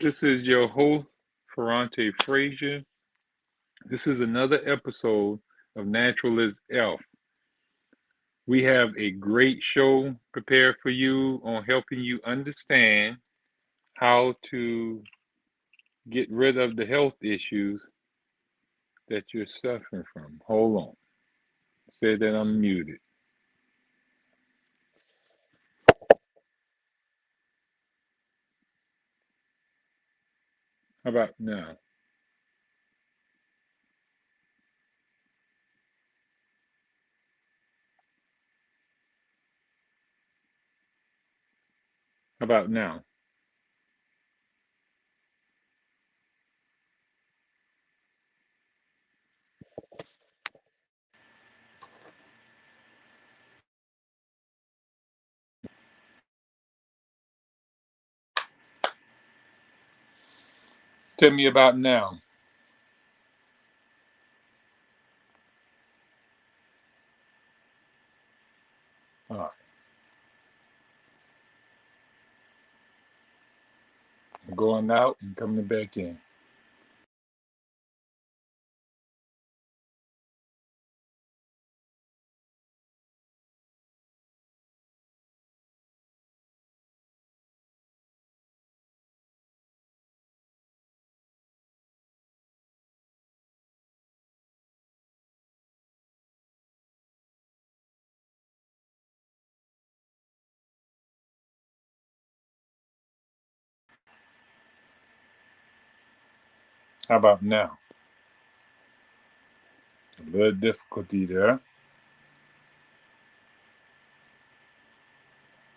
This is your host, Ferrante Frazier. This is another episode of Natural is Elf. We have a great show prepared for you on helping you understand how to get rid of the health issues that you're suffering from. Hold on. Say that I'm muted. How about now? How about now? Tell me about now. All right. I'm going out and coming back in. How about now? A little difficulty there.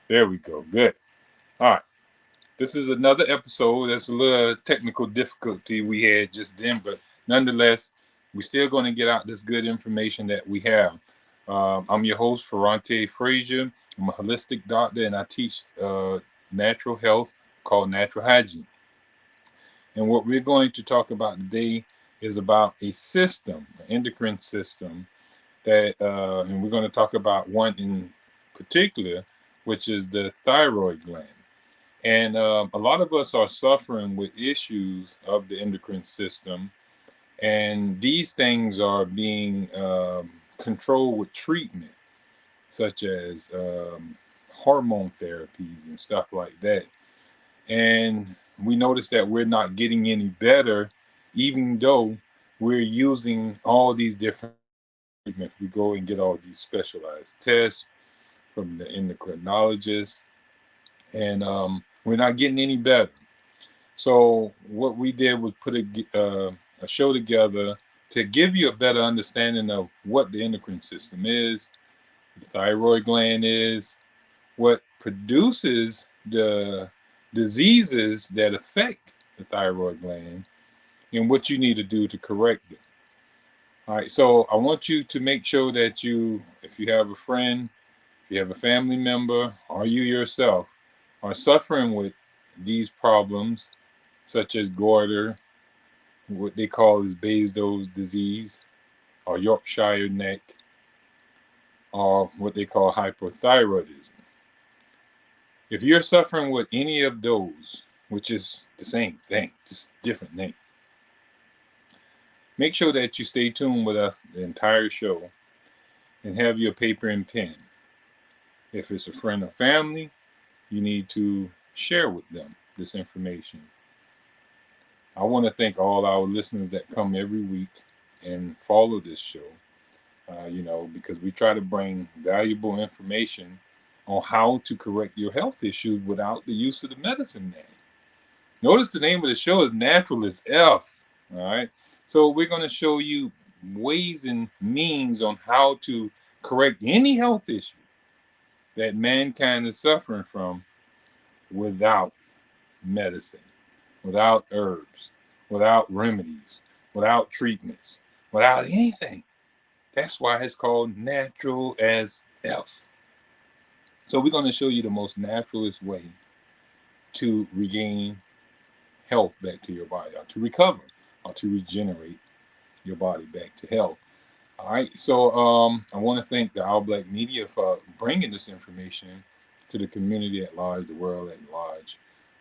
There we go. Good. All right. This is another episode. That's a little technical difficulty we had just then, but nonetheless, we're still going to get out this good information that we have. I'm your host, Ferrante Frazier. I'm a holistic doctor, and I teach natural health called natural hygiene. And what we're going to talk about today is about a system, an endocrine system, that, and we're going to talk about one in particular, which is the thyroid gland. And a lot of us are suffering with issues of the endocrine system, and these things are being controlled with treatment, such as hormone therapies and stuff like that. And we notice that we're not getting any better, even though we're using all these different treatments. We go and get all these specialized tests from the endocrinologist, and we're not getting any better. So what we did was put a show together to give you a better understanding of what the endocrine system is, the thyroid gland is, what produces the diseases that affect the thyroid gland, and what you need to do to correct it. All right, so I want you to make sure that you, if you have a friend, if you have a family member, or you yourself are suffering with these problems, such as goiter, what they call is Baesdow's disease, or Yorkshire neck, or what they call hyperthyroidism. If you're suffering with any of those, which is the same thing, just different name, make sure that you stay tuned with us the entire show and have your paper and pen. If it's a friend or family, you need to share with them this information. I want to thank all our listeners that come every week and follow this show. Because we try to bring valuable information on how to correct your health issues without the use of the medicine man. Notice the name of the show is Natural is F. All right. So we're going to show you ways and means on how to correct any health issue that mankind is suffering from without medicine, without herbs, without remedies, without treatments, without anything. That's why it's called Natural as F. So we're going to show you the most naturalist way to regain health back to your body, or to recover, or to regenerate your body back to health. All right. So I want to thank the All Black Media for bringing this information to the community at large, the world at large.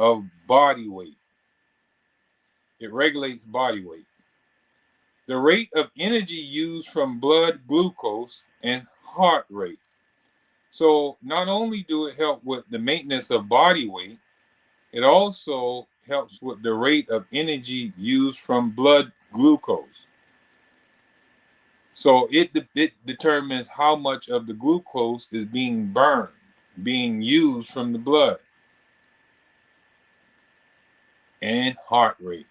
of body weight. It regulates body weight. The rate of energy used from blood glucose and heart rate. So not only do it help with the maintenance of body weight, it also helps with the rate of energy used from blood glucose. So it determines how much of the glucose is being burned, being used from the blood. And heart rate.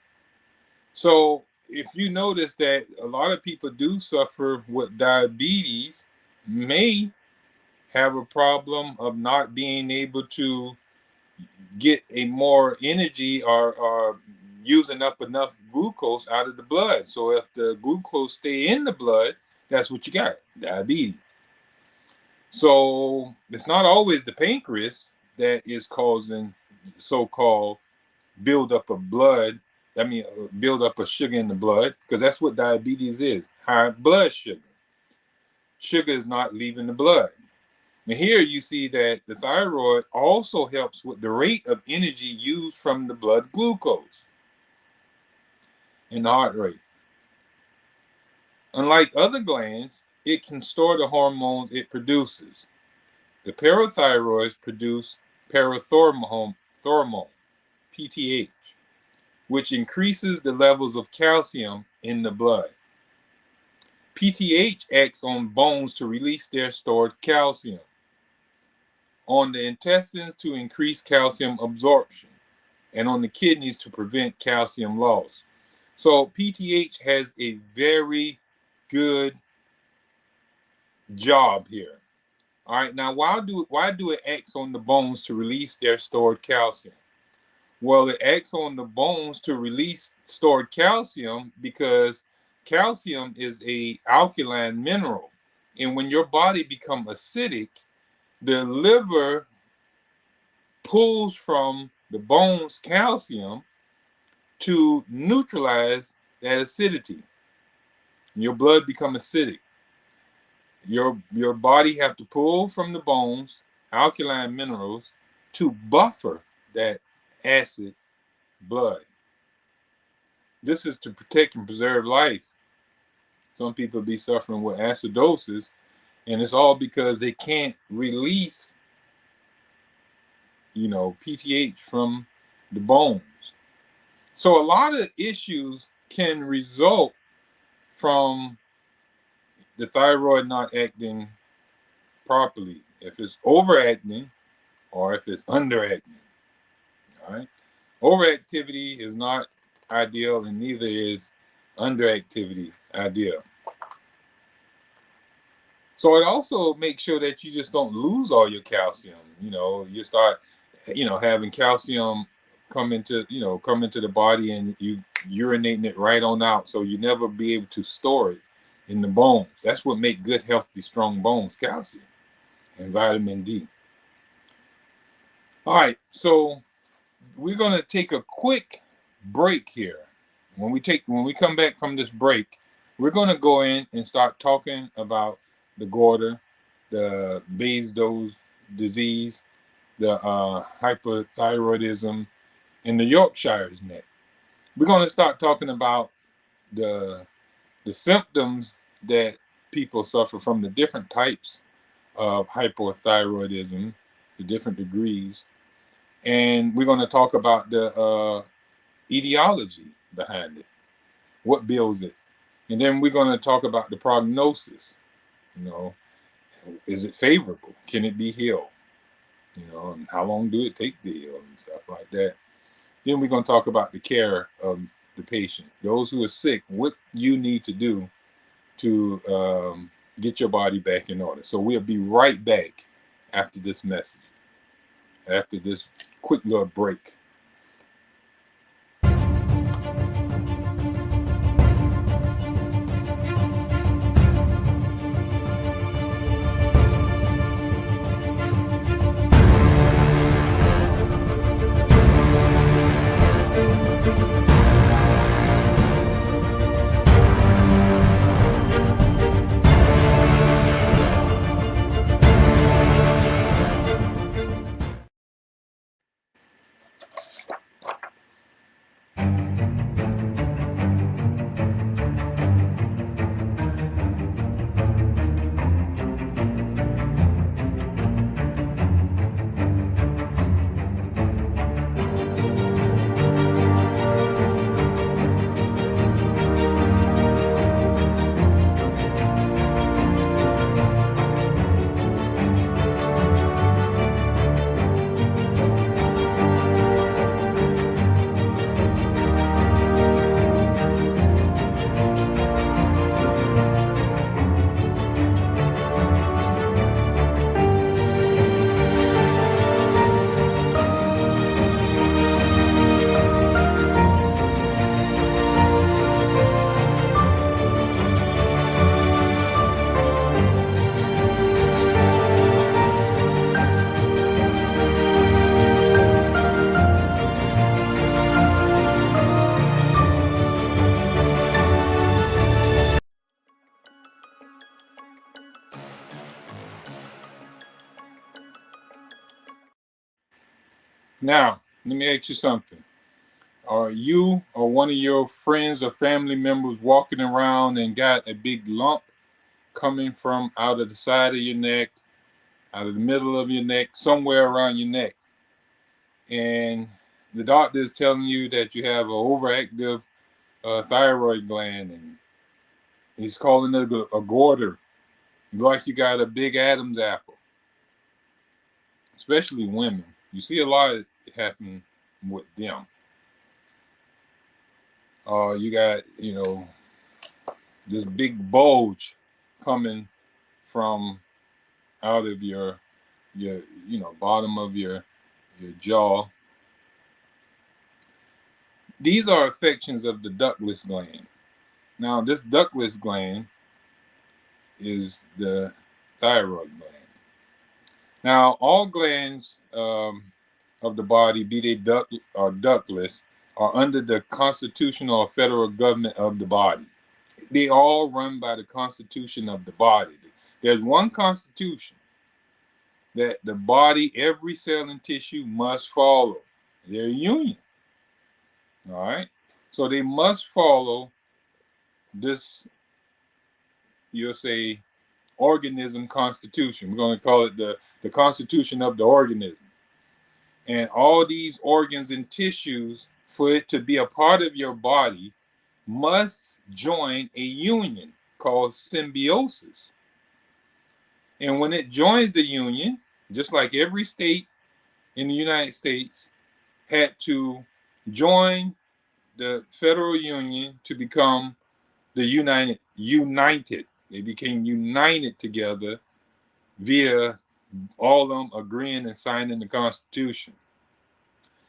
So if you notice that a lot of people do suffer with diabetes, may have a problem of not being able to get a more energy or using up enough glucose out of the blood. So if the glucose stay in the blood, that's what you got, diabetes. So it's not always the pancreas that is causing so-called buildup of blood. Build up of sugar in the blood, because that's what diabetes is, high blood sugar. Sugar is not leaving the blood. And here you see that the thyroid also helps with the rate of energy used from the blood glucose and the heart rate. Unlike other glands, it can store the hormones it produces. The parathyroids produce parathormone, PTH, which increases the levels of calcium in the blood. PTH acts on bones to release their stored calcium, on the intestines to increase calcium absorption, and on the kidneys to prevent calcium loss. So PTH has a very good job here. All right, now why do it act on the bones to release their stored calcium? Well, it acts on the bones to release stored calcium because calcium is an alkaline mineral. And when your body becomes acidic, the liver pulls from the bones calcium to neutralize that acidity. Your blood becomes acidic. Your body have to pull from the bones alkaline minerals to buffer that acid blood. This is to protect and preserve life. Some people be suffering with acidosis, and it's all because they can't release, PTH from the bones. So a lot of issues can result from the thyroid not acting properly, if it's overacting or if it's underacting. All right. Overactivity is not ideal, and neither is underactivity ideal. So it also makes sure that you just don't lose all your calcium. You start, having calcium come into the body, and you urinating it right on out. So you never be able to store it in the bones. That's what makes good, healthy, strong bones, calcium and vitamin D. All right, so we're going to take a quick break here. When we come back from this break, we're going to go in and start talking about the Goiter, the Baesdow disease, the hyperthyroidism, and the Yorkshire's neck. We're going to start talking about the symptoms that people suffer from, the different types of hypothyroidism, the different degrees. And we're going to talk about the etiology behind it, what builds it. And then we're going to talk about the prognosis. Is it favorable? Can it be healed? And how long do it take to heal and stuff like that. Then we're going to talk about the care of the patient, those who are sick, what you need to do to get your body back in order. So we'll be right back after this message, after this quick little break. Now, let me ask you something. Are you or one of your friends or family members walking around and got a big lump coming from out of the side of your neck, out of the middle of your neck, somewhere around your neck? And the doctor is telling you that you have an overactive thyroid gland, and he's calling it a goiter, like you got a big Adam's apple. Especially women, you see a lot of it happen with them. You got this big bulge coming from out of your bottom of your jaw. These are affections of the ductless gland. Now, this ductless gland is the thyroid gland. Now, all glands of the body, be they duct or ductless, are under the constitutional or federal government of the body. They all run by the constitution of the body. There's one constitution that the body, every cell and tissue must follow. They're a union. All right. So they must follow this, you'll say, organism constitution. We're going to call it the constitution of the organism. And all these organs and tissues, for it to be a part of your body, must join a union called symbiosis. And when it joins the union, just like every state in the United States had to join the federal union to become the united. They became united together via all of them agreeing and signing the Constitution.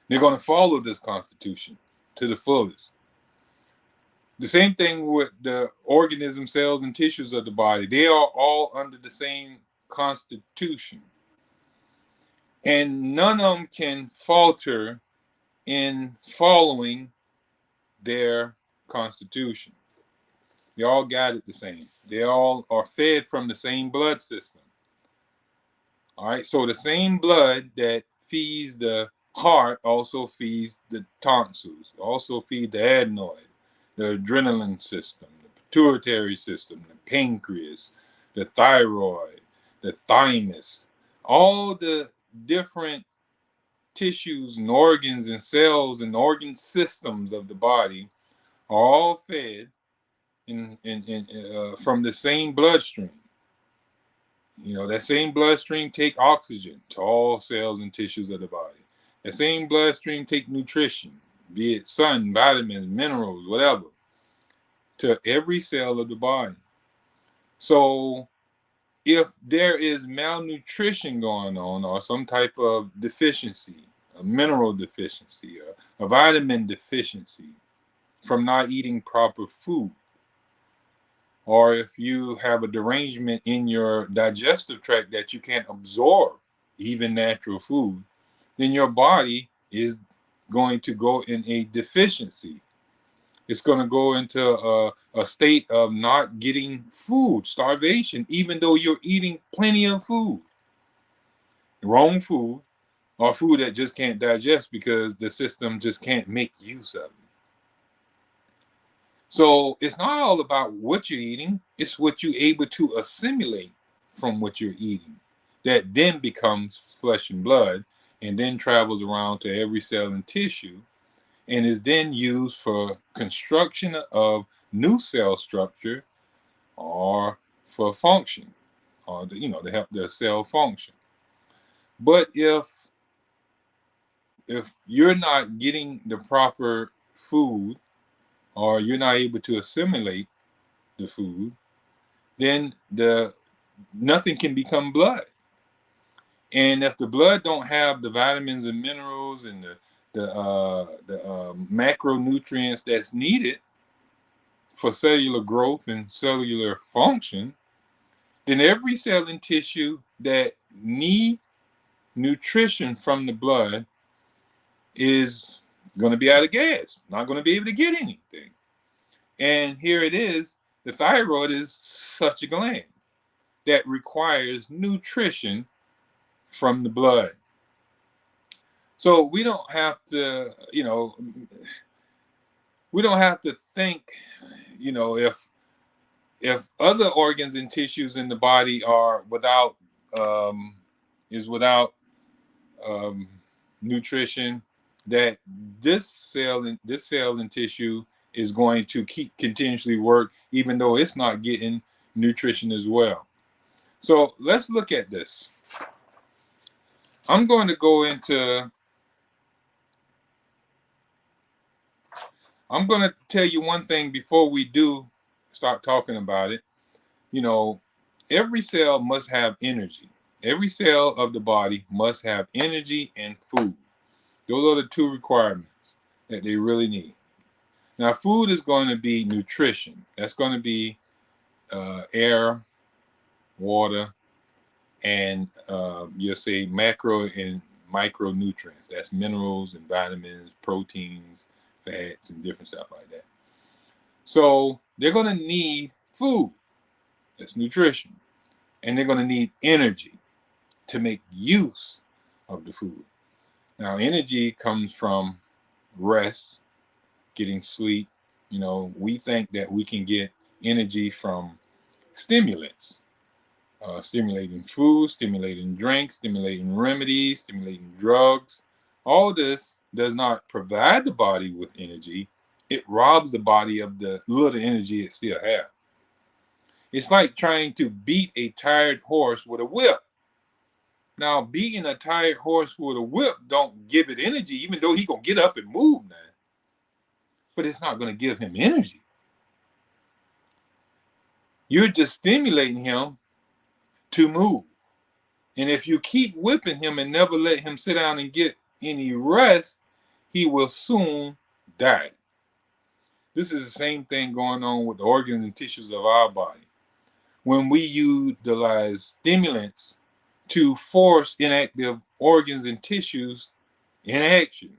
They're going to follow this Constitution to the fullest. The same thing with the organism, cells, and tissues of the body. They are all under the same Constitution. And none of them can falter in following their Constitution. They all got it the same. They all are fed from the same blood system. All right, so the same blood that feeds the heart also feeds the tonsils, also feeds the adenoid, the adrenaline system, the pituitary system, the pancreas, the thyroid, the thymus. All the different tissues and organs and cells and organ systems of the body are all fed from the same bloodstream. That same bloodstream take oxygen to all cells and tissues of the body. That same bloodstream take nutrition, be it sun, vitamins, minerals, whatever, to every cell of the body. So if there is malnutrition going on, or some type of deficiency, a mineral deficiency, or a vitamin deficiency from not eating proper food, or if you have a derangement in your digestive tract that you can't absorb even natural food, then your body is going to go in a deficiency. It's going to go into a state of not getting food, starvation, even though you're eating plenty of food. Wrong food, or food that just can't digest because the system just can't make use of it. So it's not all about what you're eating, it's what you're able to assimilate from what you're eating that then becomes flesh and blood and then travels around to every cell and tissue and is then used for construction of new cell structure or for function or to help the cell function. But if you're not getting the proper food or you're not able to assimilate the food, then nothing can become blood. And if the blood don't have the vitamins and minerals and the macronutrients that's needed for cellular growth and cellular function, then every cell and tissue that need nutrition from the blood is going to be out of gas, not going to be able to get anything. And here it is, the thyroid is such a gland that requires nutrition from the blood. So we don't have to, we don't have to think, if other organs and tissues in the body are without um, without um, nutrition, that this cell and tissue is going to keep continuously work even though it's not getting nutrition as well. So let's look at this. I'm going to go into I'm going to tell you one thing before we do start talking about it. Every cell must have energy. Every cell of the body must have energy and food. Those are the two requirements that they really need. Now, food is going to be nutrition. That's going to be air, water, and you'll say macro and micronutrients. That's minerals and vitamins, proteins, fats, and different stuff like that. So they're going to need food. That's nutrition. And they're going to need energy to make use of the food. Now, energy comes from rest, getting sleep. We think that we can get energy from stimulants, stimulating food, stimulating drinks, stimulating remedies, stimulating drugs. All this does not provide the body with energy. It robs the body of the little energy it still has. It's like trying to beat a tired horse with a whip. Now, beating a tired horse with a whip don't give it energy, even though he gonna get up and move now. But it's not gonna give him energy. You're just stimulating him to move. And if you keep whipping him and never let him sit down and get any rest, he will soon die. This is the same thing going on with the organs and tissues of our body. When we utilize stimulants to force inactive organs and tissues in action,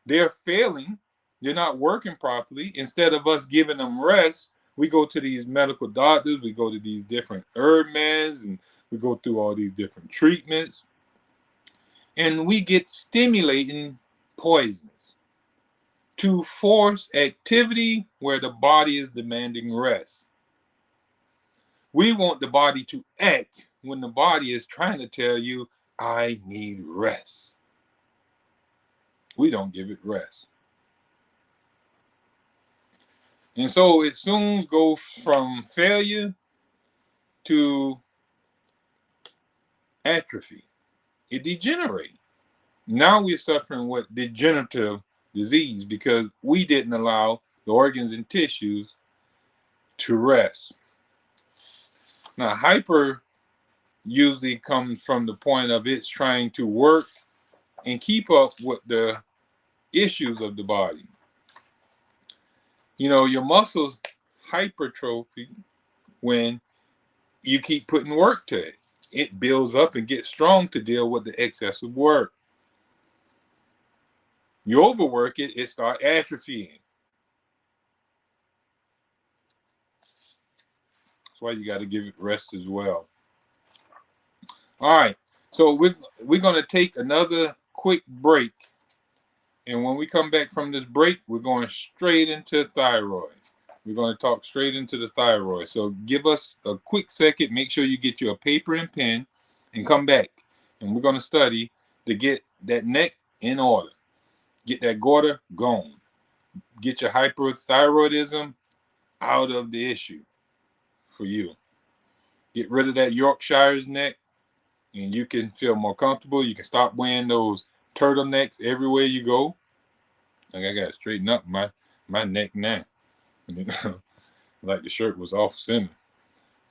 they're failing. They're not working properly. Instead of us giving them rest, we go to these medical doctors, we go to these different herb meds, and we go through all these different treatments, and we get stimulating poisons to force activity where the body is demanding rest. We want the body to act when the body is trying to tell you, I need rest. We don't give it rest. And so it soon goes from failure to atrophy. It degenerates. Now we're suffering with degenerative disease because we didn't allow the organs and tissues to rest. Now, hyper usually comes from the point of it's trying to work and keep up with the issues of the body. Your muscles hypertrophy when you keep putting work to it. It builds up and gets strong to deal with the excessive work. You overwork it, it starts atrophying. That's why you got to give it rest as well. All right, so we're going to take another quick break. And when we come back from this break, we're going straight into thyroid. We're going to talk straight into the thyroid. So give us a quick second. Make sure you get you a paper and pen and come back. And we're going to study to get that neck in order. Get that goiter gone. Get your hyperthyroidism out of the issue for you. Get rid of that Yorkshire's neck and you can feel more comfortable. You can stop wearing those turtlenecks everywhere you go. Like I got to straighten up my neck now. Like the shirt was off center.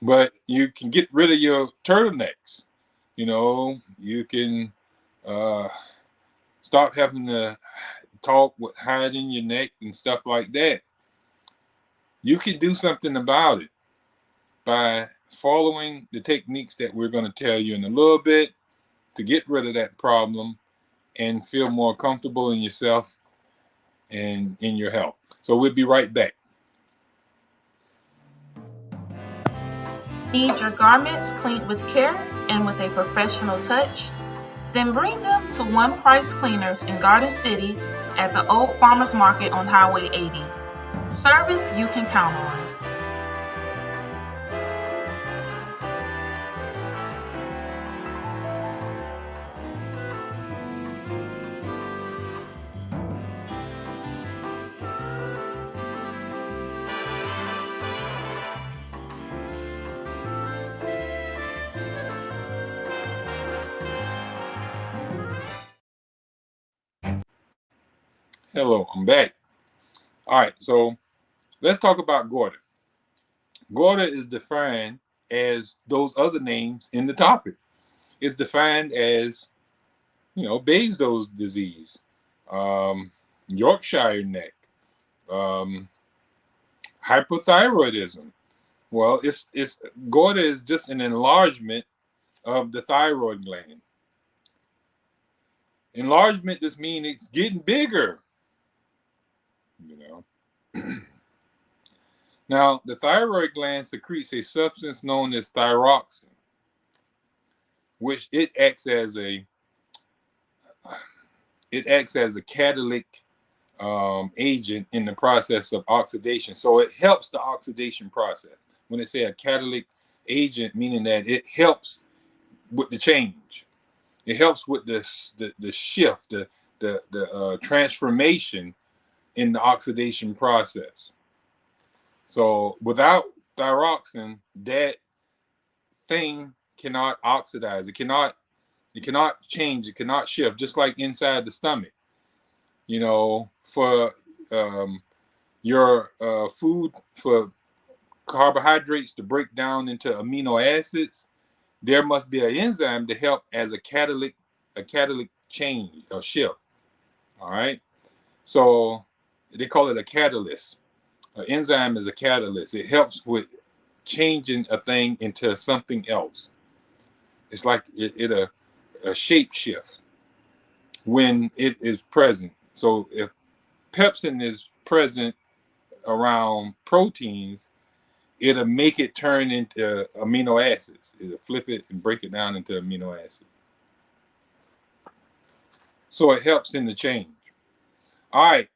But you can get rid of your turtlenecks. You can stop having to talk with hiding your neck and stuff like that. You can do something about it by following the techniques that we're going to tell you in a little bit to get rid of that problem and feel more comfortable in yourself and in your health. So we'll be right back. Need your garments cleaned with care and with a professional touch? Then bring them to One Price Cleaners in Garden City at the Old Farmers Market on Highway 80. Service you can count on. Hello, I'm back. All right, so let's talk about goiter. Goiter is defined as those other names in the topic. It's defined as, Baesdow's disease, Yorkshire neck, hyperthyroidism. Well, it's goiter is just an enlargement of the thyroid gland. Enlargement just means it's getting bigger. Now, the thyroid gland secretes a substance known as thyroxine, which it acts as a catalytic agent in the process of oxidation. So it helps the oxidation process. When they say a catalytic agent, meaning that it helps with the change. It helps with the shift, the transformation in the oxidation process. So without thyroxine, that thing cannot oxidize. It cannot change. It cannot shift. Just like inside the stomach, for your food, for carbohydrates to break down into amino acids, there must be an enzyme to help as a catalytic change or shift. All right. So they call it a catalyst. An enzyme is a catalyst. It helps with changing a thing into something else. It's like a shape shift when it is present. So if pepsin is present around proteins, it'll make it turn into amino acids. It'll flip it and break it down into amino acids. So it helps in the change. All right.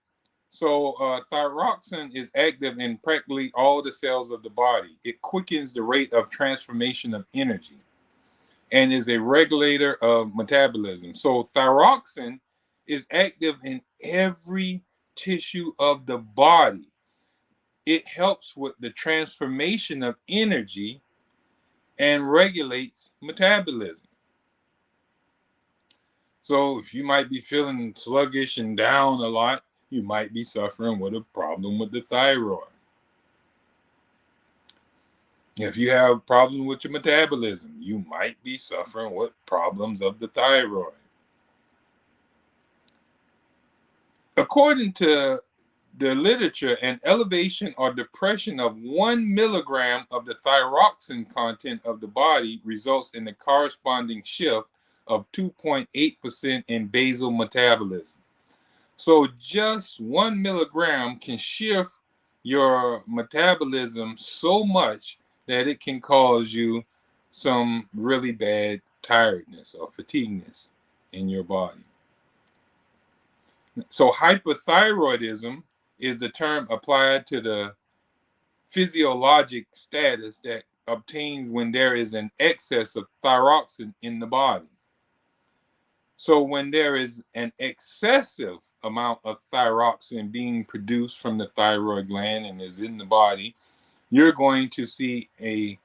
So thyroxine is active in practically all the cells of the body. It quickens the rate of transformation of energy and is a regulator of metabolism. So thyroxine is active in every tissue of the body. It helps with the transformation of energy and regulates metabolism. So if you might be feeling sluggish and down a lot, you might be suffering with a problem with the thyroid. If you have a problem with your metabolism, you might be suffering with problems of the thyroid. According to the literature, an elevation or depression of 1 milligram of the thyroxine content of the body results in the corresponding shift of 2.8% in basal metabolism. So just 1 milligram can shift your metabolism so much that it can cause you some really bad tiredness or fatigueness in your body. So hyperthyroidism is the term applied to the physiologic status that obtains when there is an excess of thyroxine in the body. So when there is an excessive amount of thyroxine being produced from the thyroid gland and is in the body, you're going to see a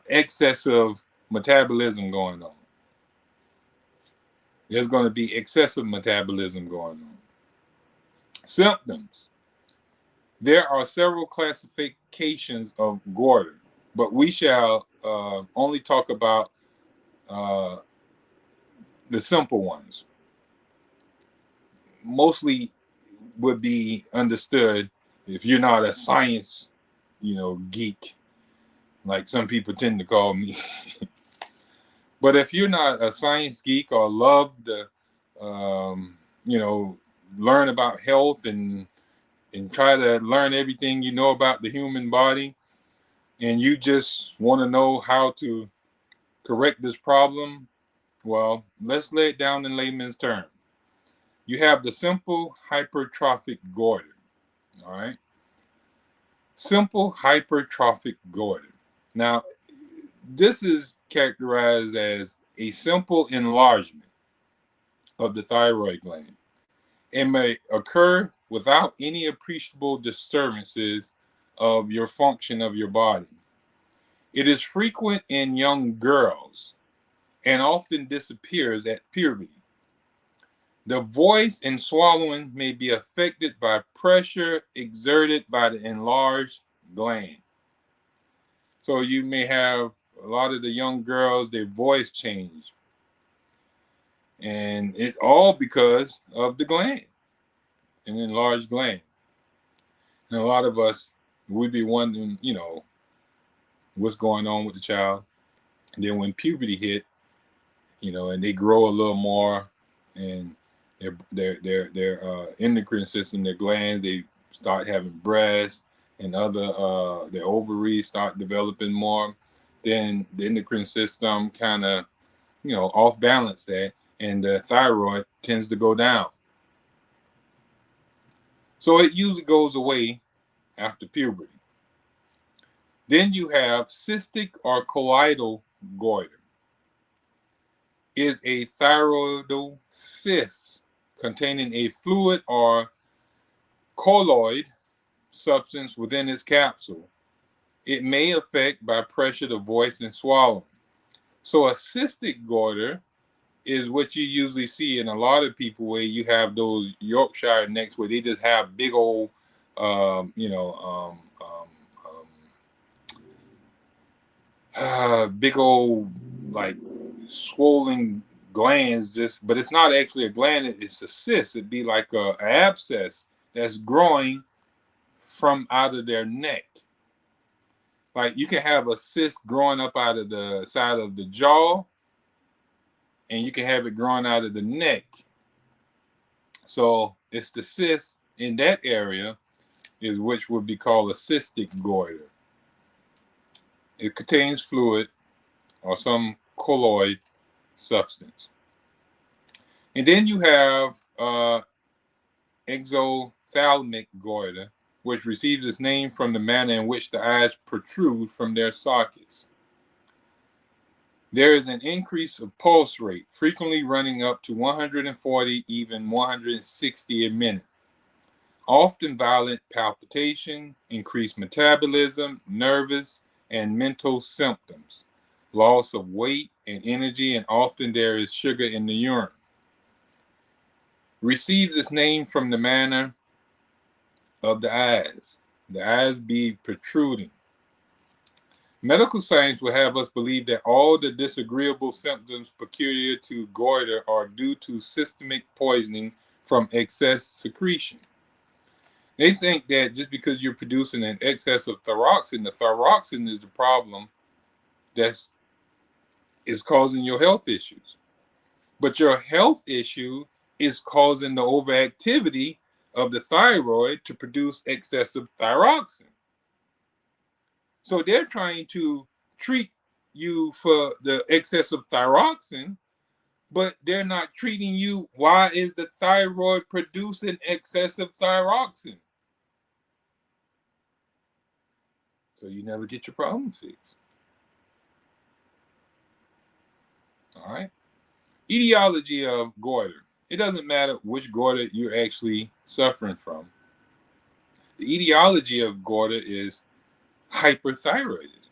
excessive metabolism going on. There's going to be excessive metabolism going on. Symptoms. There are several classifications of goiter, but we shall only talk about the simple ones. Mostly would be understood if you're not a science, geek, like some people tend to call me. But if you're not a science geek or love to, learn about health and try to learn everything you know about the human body, and you just want to know how to correct this problem, Well, let's lay it down in layman's terms. You have the simple hypertrophic goiter. All right. Simple hypertrophic goiter. Now, this is characterized as a simple enlargement of the thyroid gland. It may occur without any appreciable disturbances of your function of your body. It is frequent in young girls and often disappears at puberty. The voice and swallowing may be affected by pressure exerted by the enlarged gland. So you may have a lot of the young girls, their voice change. And it all because of the gland, an enlarged gland. And a lot of us, we'd be wondering, what's going on with the child. And then when puberty hit, and they grow a little more, and their endocrine system, their glands, they start having breasts, and other their ovaries start developing more. Then the endocrine system kind of off balance that, and the thyroid tends to go down. So it usually goes away after puberty. Then you have cystic or colloidal goiter. Is a thyroidal cyst containing a fluid or colloid substance within its capsule. It may affect by pressure the voice and swallowing. So a cystic goiter is what you usually see in a lot of people, where you have those Yorkshire necks where they just have big old, big old like swollen glands. But it's not actually a gland; it's a cyst. It'd be like an abscess that's growing from out of their neck. Like you can have a cyst growing up out of the side of the jaw, and you can have it growing out of the neck. So it's the cyst in that area is which would be called a cystic goiter. It contains fluid or some colloid substance. And then you have exophthalmic goiter, which receives its name from the manner in which the eyes protrude from their sockets. There is an increase of pulse rate, frequently running up to 140, even 160 a minute. Often violent palpitation, increased metabolism, nervous and mental symptoms, loss of weight and energy, and often there is sugar in the urine. Receives its name from the manner of the eyes be protruding. Medical science will have us believe that all the disagreeable symptoms peculiar to goiter are due to systemic poisoning from excess secretion. They think that just because you're producing an excess of thyroxine, the thyroxine is the problem that is causing your health issues. But your health issue is causing the overactivity of the thyroid to produce excessive thyroxine. So they're trying to treat you for the excessive thyroxine, but they're not treating you. Why is the thyroid producing excessive thyroxine? So you never get your problem fixed. All right. Etiology of goiter. It doesn't matter which goiter you're actually suffering from. The etiology of goiter is hyperthyroidism.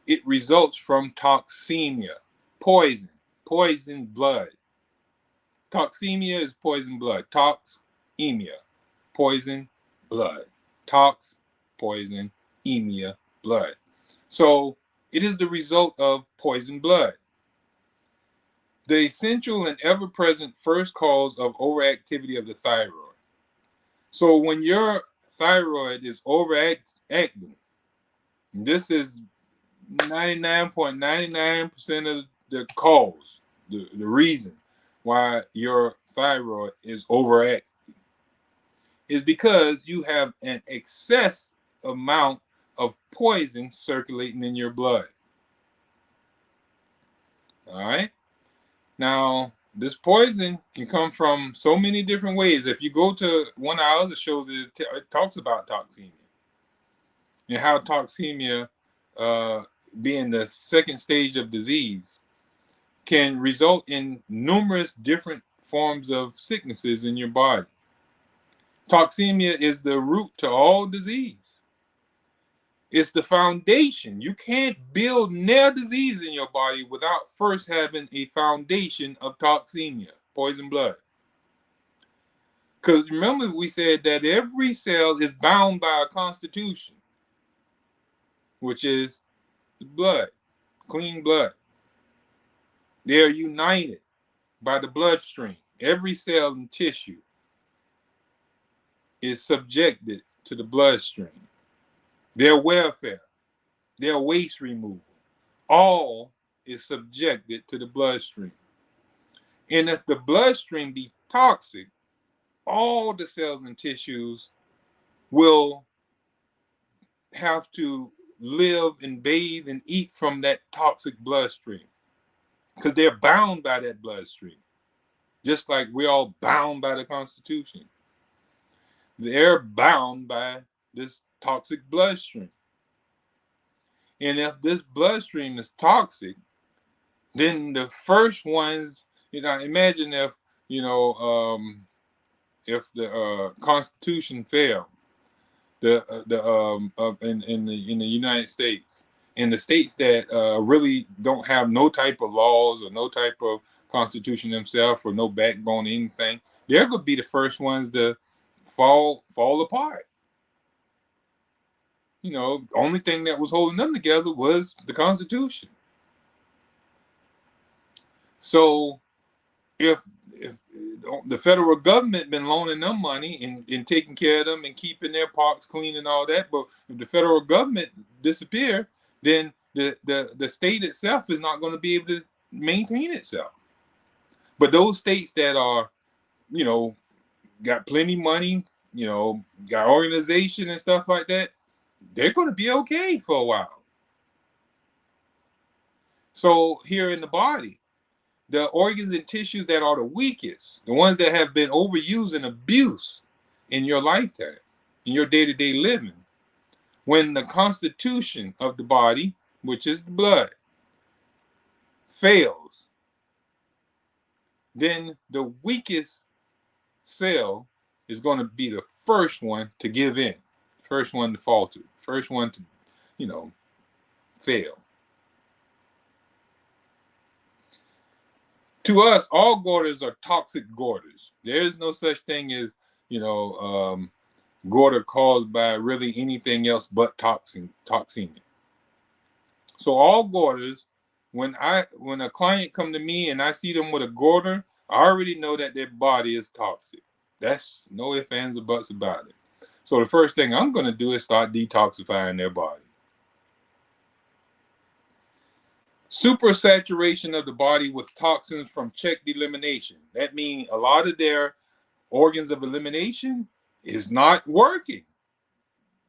It results from toxemia, poison blood. Toxemia is poison blood. Toxemia, poison blood. Tox, poison, emia, blood. So it is the result of poison blood. The essential and ever-present first cause of overactivity of the thyroid. So when your thyroid is overacting, this is 99.99% of the cause, the reason why your thyroid is overacting is because you have an excess amount of poison circulating in your blood. All right. Now, this poison can come from so many different ways. If you go to one of our other shows, it talks about toxemia and how toxemia, being the second stage of disease, can result in numerous different forms of sicknesses in your body. Toxemia is the root to all disease. It's the foundation. You can't build near disease in your body without first having a foundation of toxemia, poison blood. Because remember, we said that every cell is bound by a constitution, which is blood, clean blood. They are united by the bloodstream. Every cell and tissue is subjected to the bloodstream. Their welfare, their waste removal, all is subjected to the bloodstream. And if the bloodstream be toxic, all the cells and tissues will have to live and bathe and eat from that toxic bloodstream because they're bound by that bloodstream, just like we're all bound by the Constitution. They're bound by this toxic bloodstream. And if this bloodstream is toxic, then the first ones, imagine if, if the Constitution failed, in the United States, in the states that really don't have no type of laws or no type of constitution themselves or no backbone or anything, they're going to be the first ones to fall apart. The only thing that was holding them together was the Constitution. So if the federal government been loaning them money and taking care of them and keeping their parks clean and all that, but if the federal government disappear, then the state itself is not going to be able to maintain itself. But those states that are, got plenty money, got organization and stuff like that, they're going to be okay for a while. So here in the body, the organs and tissues that are the weakest, the ones that have been overused and abused in your lifetime, in your day-to-day living, when the constitution of the body, which is the blood, fails, then the weakest cell is going to be the first one to give in, first one to falter, first one to, fail. To us, all goiters are toxic goiters. There is no such thing as, goiter caused by really anything else but toxemia. So all goiters, when a client come to me and I see them with a goiter, I already know that their body is toxic. That's no ifs, ands, or buts about it. So the first thing I'm going to do is start detoxifying their body. Supersaturation of the body with toxins from checked elimination. That means a lot of their organs of elimination is not working.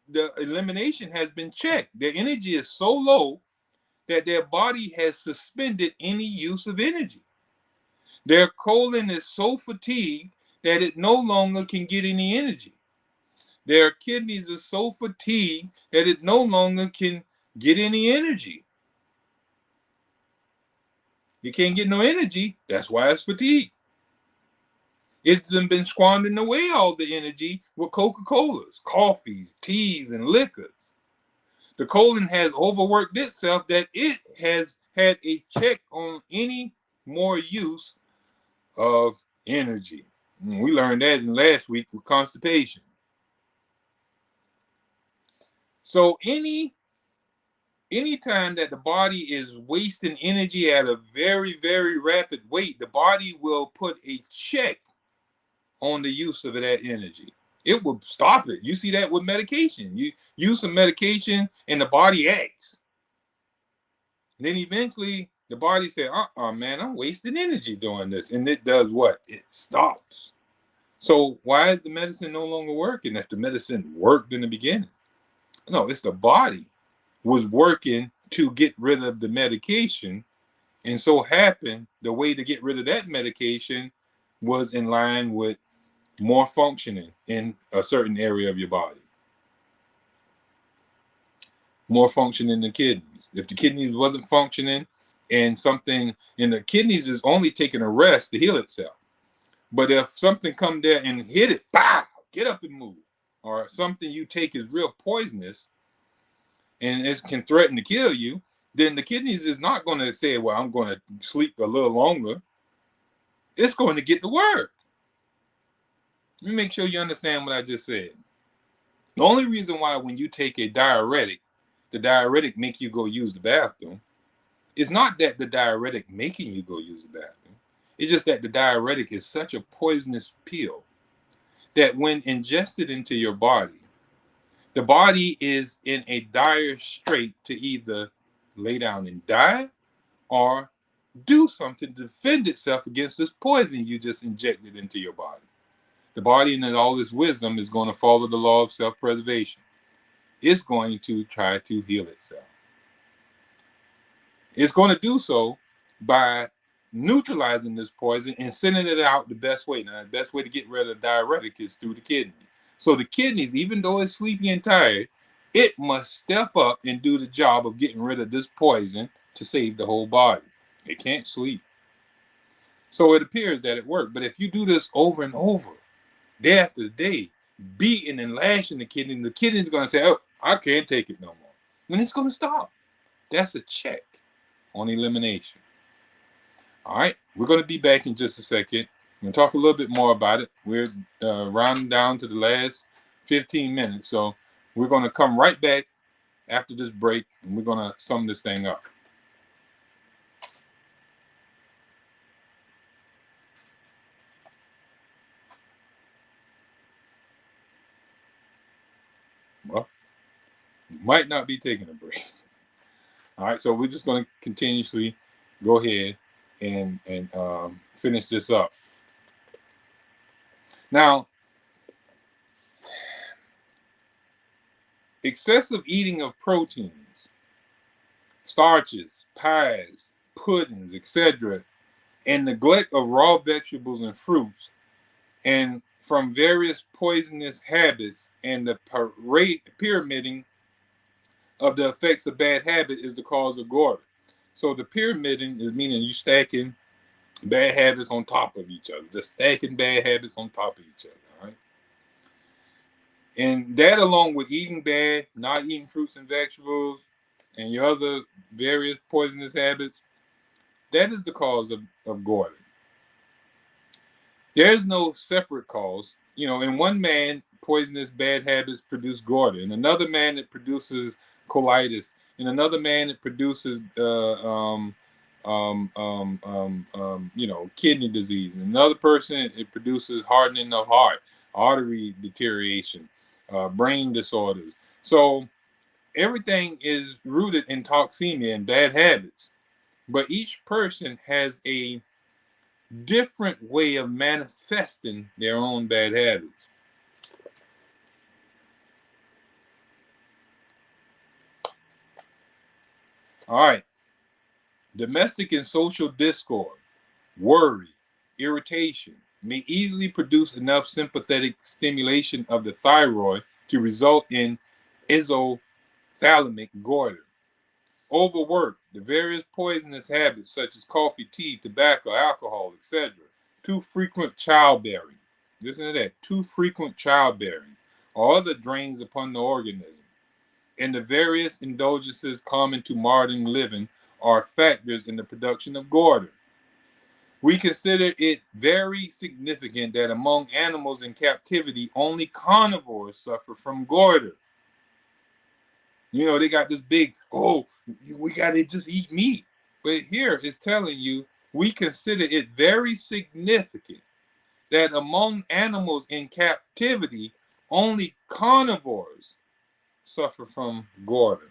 The elimination has been checked. Their energy is so low that their body has suspended any use of energy. Their colon is so fatigued that it no longer can get any energy. Their kidneys are so fatigued that it no longer can get any energy. You can't get no energy. That's why it's fatigued. It's been squandering away all the energy with Coca-Colas, coffees, teas, and liquors. The colon has overworked itself that it has had a check on any more use of energy. We learned that in last week with constipation. So anytime that the body is wasting energy at a very, very rapid rate, the body will put a check on the use of that energy. It will stop it. You see that with medication. You use some medication and the body acts. Then eventually the body says, man, I'm wasting energy doing this. And it does what? It stops. So why is the medicine no longer working if the medicine worked in the beginning? No, it's the body was working to get rid of the medication, And so happened the way to get rid of that medication was in line with more functioning in a certain area of your body. More function in the kidneys. If the kidneys wasn't functioning and something in the kidneys is only taking a rest to heal itself. But if something come there and hit it, bah, get up and move. Or something you take is real poisonous and it can threaten to kill you, then the kidneys is not going to say, well, I'm going to sleep a little longer. It's going to get to work. Let me make sure you understand what I just said. The only reason why when you take a diuretic, the diuretic make you go use the bathroom, it's not that the diuretic making you go use the bathroom. It's just that the diuretic is such a poisonous pill that when ingested into your body, the body is in a dire strait to either lay down and die or do something to defend itself against this poison you just injected into your body. The body, in all its wisdom, is going to follow the law of self-preservation. It's going to try to heal itself. It's going to do so by neutralizing this poison and sending it out the best way. Now, the best way to get rid of diuretic is through the kidney. So the kidneys, even though it's sleepy and tired, it must step up and do the job of getting rid of this poison to save the whole body. It can't sleep. So it appears that it worked. But if you do this over and over, day after day, beating and lashing the kidney's going to say, oh, I can't take it no more. And it's going to stop. That's a check on elimination. All right, we're going to be back in just a second. We're going to talk a little bit more about it. We're rounding down to the last 15 minutes. So we're going to come right back after this break, and we're going to sum this thing up. Well, we might not be taking a break. All right, so we're just going to continuously go ahead and finish this up. Now, excessive eating of proteins, starches, pies, puddings, etc., and neglect of raw vegetables and fruits, and from various poisonous habits and the pyramiding of the effects of bad habit is the cause of goiter. So the pyramiding is meaning you stacking bad habits on top of each other, just stacking bad habits on top of each other, all right? And that, along with eating bad, not eating fruits and vegetables, and your other various poisonous habits, that is the cause of goiter. There's no separate cause. You know, in one man, poisonous bad habits produce goiter. In another man, it produces colitis. In another man, it produces kidney disease. In another person, it produces hardening of heart, artery deterioration, brain disorders. So everything is rooted in toxemia and bad habits. But each person has a different way of manifesting their own bad habits. All right. Domestic and social discord, worry, irritation may easily produce enough sympathetic stimulation of the thyroid to result in isothalamic goiter. Overwork, the various poisonous habits such as coffee, tea, tobacco, alcohol, etc. Too frequent childbearing. Listen to that. Too frequent childbearing or other drains upon the organism. And the various indulgences common to modern living are factors in the production of goiter. We consider it very significant that among animals in captivity, only carnivores suffer from goiter. You know, they got this big, oh, we got to just eat meat. But here it's telling you, we consider it very significant that among animals in captivity, only carnivores suffer from goiter.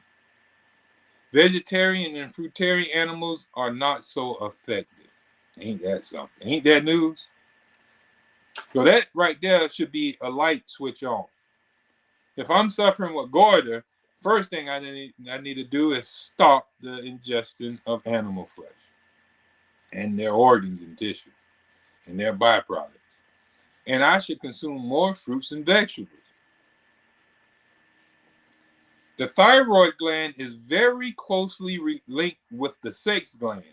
Vegetarian and fruitarian animals are not so affected. Ain't that something? Ain't that news? So that right there should be a light switch on. If I'm suffering with goiter, first thing I need to do is stop the ingestion of animal flesh. and their organs and tissue and their byproducts. And I should consume more fruits and vegetables. The thyroid gland is very closely linked with the sex glands.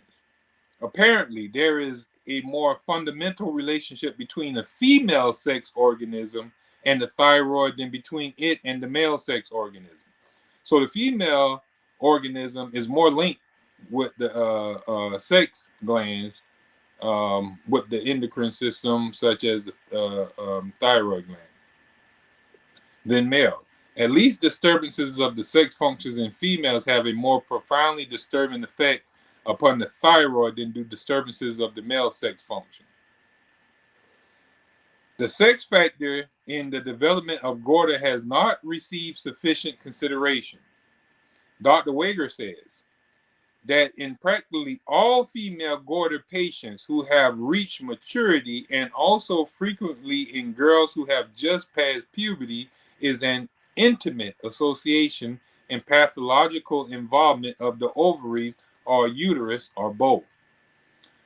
Apparently, there is a more fundamental relationship between the female sex organism and the thyroid than between it and the male sex organism. So the female organism is more linked with the sex glands, with the endocrine system, such as the thyroid gland, than males. At least disturbances of the sex functions in females have a more profoundly disturbing effect upon the thyroid than do disturbances of the male sex function. The sex factor in the development of goiter has not received sufficient consideration. Dr. Wager says that in practically all female goiter patients who have reached maturity, and also frequently in girls who have just passed puberty, is an intimate association and pathological involvement of the ovaries or uterus or both.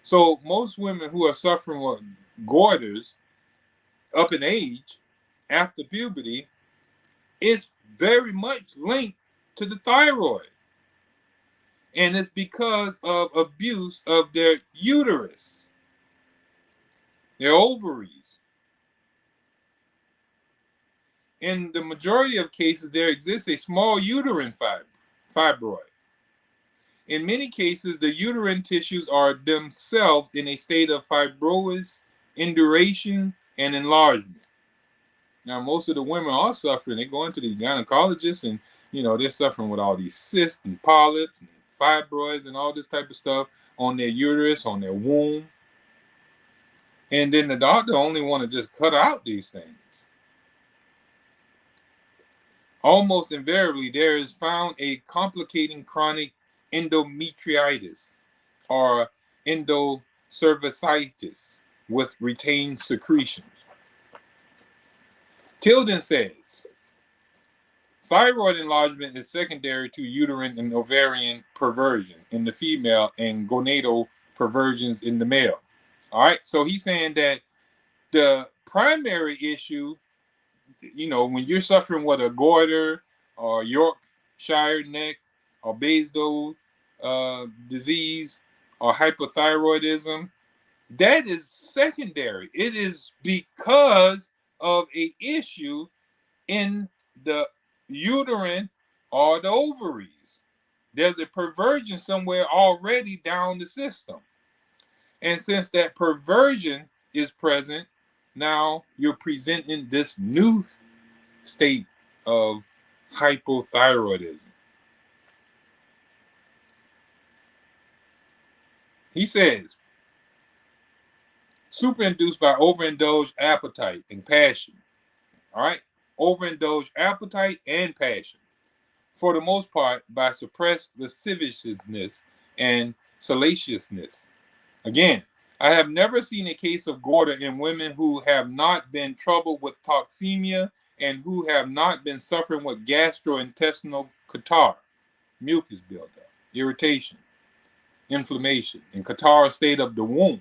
So most women who are suffering with goiters up in age after puberty is very much linked to the thyroid. And it's because of abuse of their uterus, their ovaries. In the majority of cases, there exists a small uterine fibroid. In many cases, the uterine tissues are themselves in a state of fibrosis, induration, and enlargement. Now, most of the women are suffering. They go into the gynecologists and, they're suffering with all these cysts and polyps and fibroids and all this type of stuff on their uterus, on their womb. And then the doctor only want to just cut out these things. Almost invariably, there is found a complicating chronic endometritis or endocervicitis with retained secretions. Tilden says, thyroid enlargement is secondary to uterine and ovarian perversion in the female and gonadal perversions in the male. All right, so he's saying that the primary issue, when you're suffering with a goiter or Yorkshire neck or Baesdow disease or hyperthyroidism, that is secondary. It is because of an issue in the uterine or the ovaries. There's a perversion somewhere already down the system. And since that perversion is present, now you're presenting this new state of hypothyroidism. He says, superinduced by overindulged appetite and passion. All right? Overindulged appetite and passion. For the most part, by suppressed lasciviousness and salaciousness. Again, I have never seen a case of goiter in women who have not been troubled with toxemia and who have not been suffering with gastrointestinal catarrh, mucus buildup, irritation, inflammation, and catarrh state of the womb.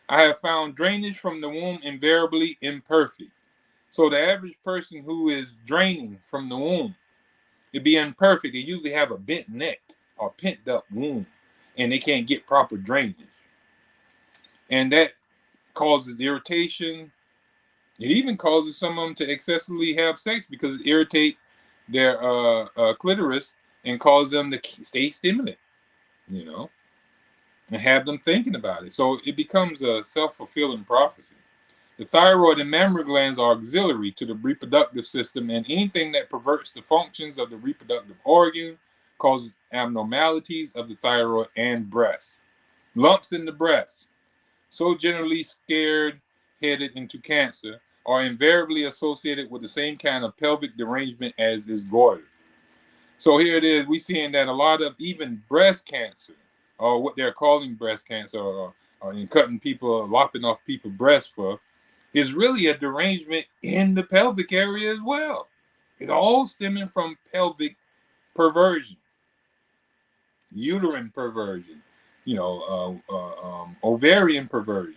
I have found drainage from the womb invariably imperfect. So the average person who is draining from the womb, it'd be imperfect. They usually have a bent neck or pent up womb, and they can't get proper drainage. And that causes irritation. It even causes some of them to excessively have sex because it irritates their clitoris and cause them to stay stimulant, and have them thinking about it. So it becomes a self-fulfilling prophecy. The thyroid and mammary glands are auxiliary to the reproductive system, and anything that perverts the functions of the reproductive organ causes abnormalities of the thyroid and breast. Lumps in the breast, so generally headed into cancer, are invariably associated with the same kind of pelvic derangement as is goiter. So here it is, we're seeing that a lot of even breast cancer, or what they're calling breast cancer, or in cutting people, lopping off people's breasts for, is really a derangement in the pelvic area as well. It all stemming from pelvic perversion, uterine perversion, ovarian perversion.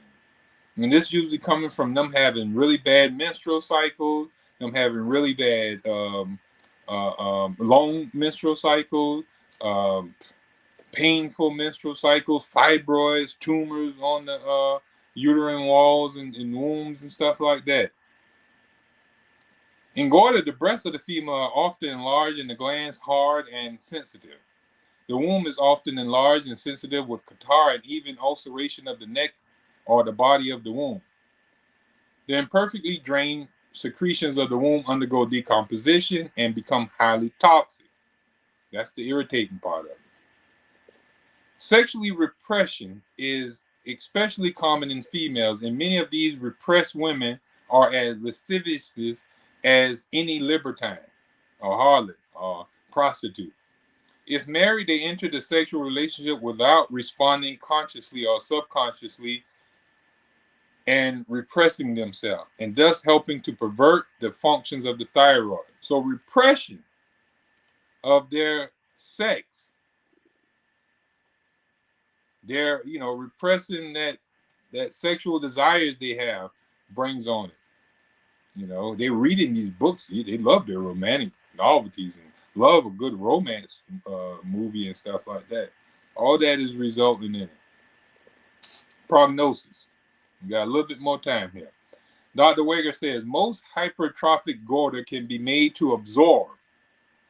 And this usually coming from them having really bad menstrual cycles, them having really bad long menstrual cycles, um, painful menstrual cycles, fibroids, tumors on the uterine walls and wombs and stuff like that. In goiter, the breasts of the female are often enlarged and the glands hard and sensitive. The womb is often enlarged and sensitive with catarrh and even ulceration of the neck or the body of the womb. The imperfectly drained secretions of the womb undergo decomposition and become highly toxic. That's the irritating part of it. Sexually repression is especially common in females, and many of these repressed women are as lascivious as any libertine or harlot or prostitute. If married, they enter the sexual relationship without responding consciously or subconsciously and repressing themselves, and thus helping to pervert the functions of the thyroid. So repression of their sex, they're repressing that sexual desires they have, brings on it. They're reading these books. They love their romantic novelties and love a good romance movie and stuff like that. All that is resulting in it. Prognosis. We got a little bit more time here. Dr. Wager says most hypertrophic goiter can be made to absorb.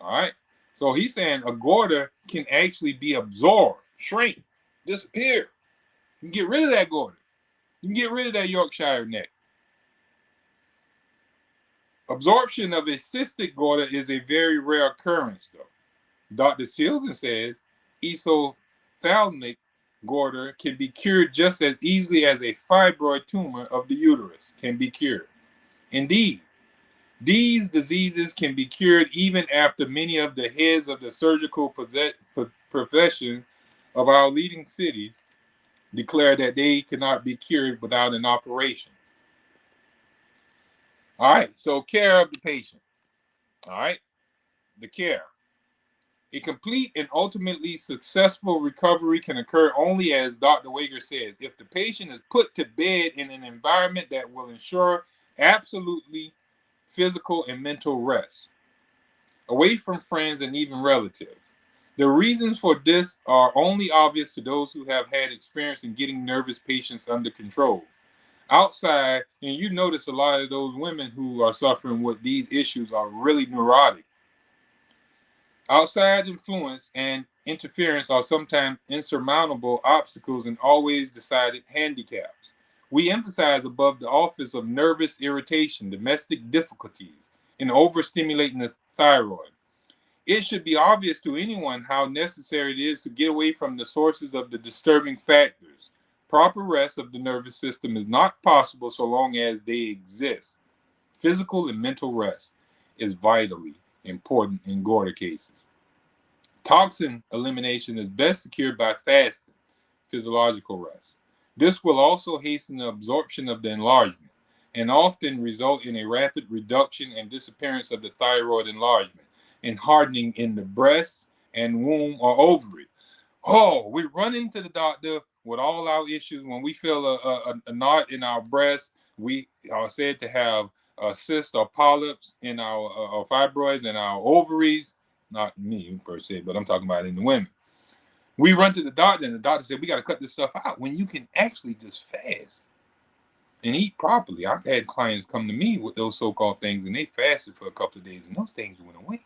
All right. So he's saying a goiter can actually be absorbed, shrink, disappear. You can get rid of that goiter. You can get rid of that Yorkshire neck. Absorption of a cystic goiter is a very rare occurrence, though. Dr. Silson says esophthalmic goiter can be cured just as easily as a fibroid tumor of the uterus can be cured. Indeed, these diseases can be cured even after many of the heads of the surgical profession of our leading cities declare that they cannot be cured without an operation. All right, so care of the patient. All right, the care. A complete and ultimately successful recovery can occur only, as Dr. Wager says, if the patient is put to bed in an environment that will ensure absolutely physical and mental rest, away from friends and even relatives. The reasons for this are only obvious to those who have had experience in getting nervous patients under control. Outside, and you notice a lot of those women who are suffering with these issues are really neurotic. Outside influence and interference are sometimes insurmountable obstacles and always decided handicaps. We emphasize above the office of nervous irritation, domestic difficulties, and overstimulating the thyroid. It should be obvious to anyone how necessary it is to get away from the sources of the disturbing factors. Proper rest of the nervous system is not possible so long as they exist. Physical and mental rest is vitally important in goiter cases. Toxin elimination is best secured by fasting, physiological rest. This will also hasten the absorption of the enlargement and often result in a rapid reduction and disappearance of the thyroid enlargement and hardening in the breast and womb or ovary. Oh, we run into the doctor with all our issues when we feel a knot in our breast. We are said to have cysts or polyps in our fibroids in our ovaries. Not me per se, but I'm talking about in the women. We run to the doctor, and the doctor said, we got to cut this stuff out when you can actually just fast and eat properly. I've had clients come to me with those so-called things, and they fasted for a couple of days, and those things went away.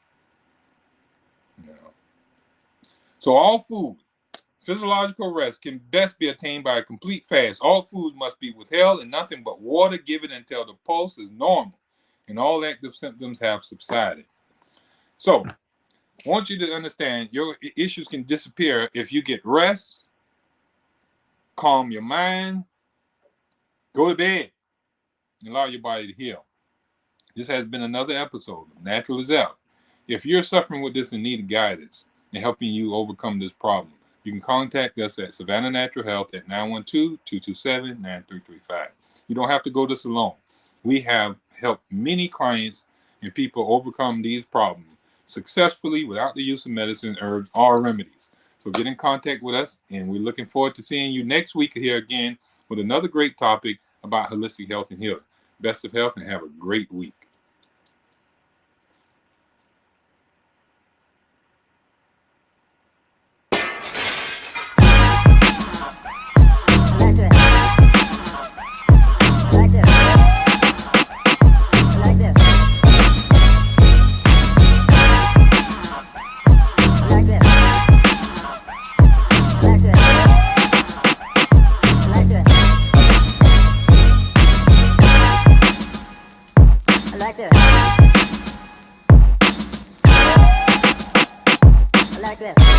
So all food, physiological rest can best be attained by a complete fast. All foods must be withheld and nothing but water given until the pulse is normal and all active symptoms have subsided. So I want you to understand your issues can disappear if you get rest, calm your mind, go to bed, and allow your body to heal. This has been another episode of Natural is Out. If you're suffering with this and need guidance in helping you overcome this problem, you can contact us at Savannah Natural Health at 912-227-9335. You don't have to go this alone. We have helped many clients and people overcome these problems successfully without the use of medicine, herbs, or remedies. So get in contact with us, and we're looking forward to seeing you next week here again with another great topic about holistic health and healing. Best of health, and have a great week. Like this.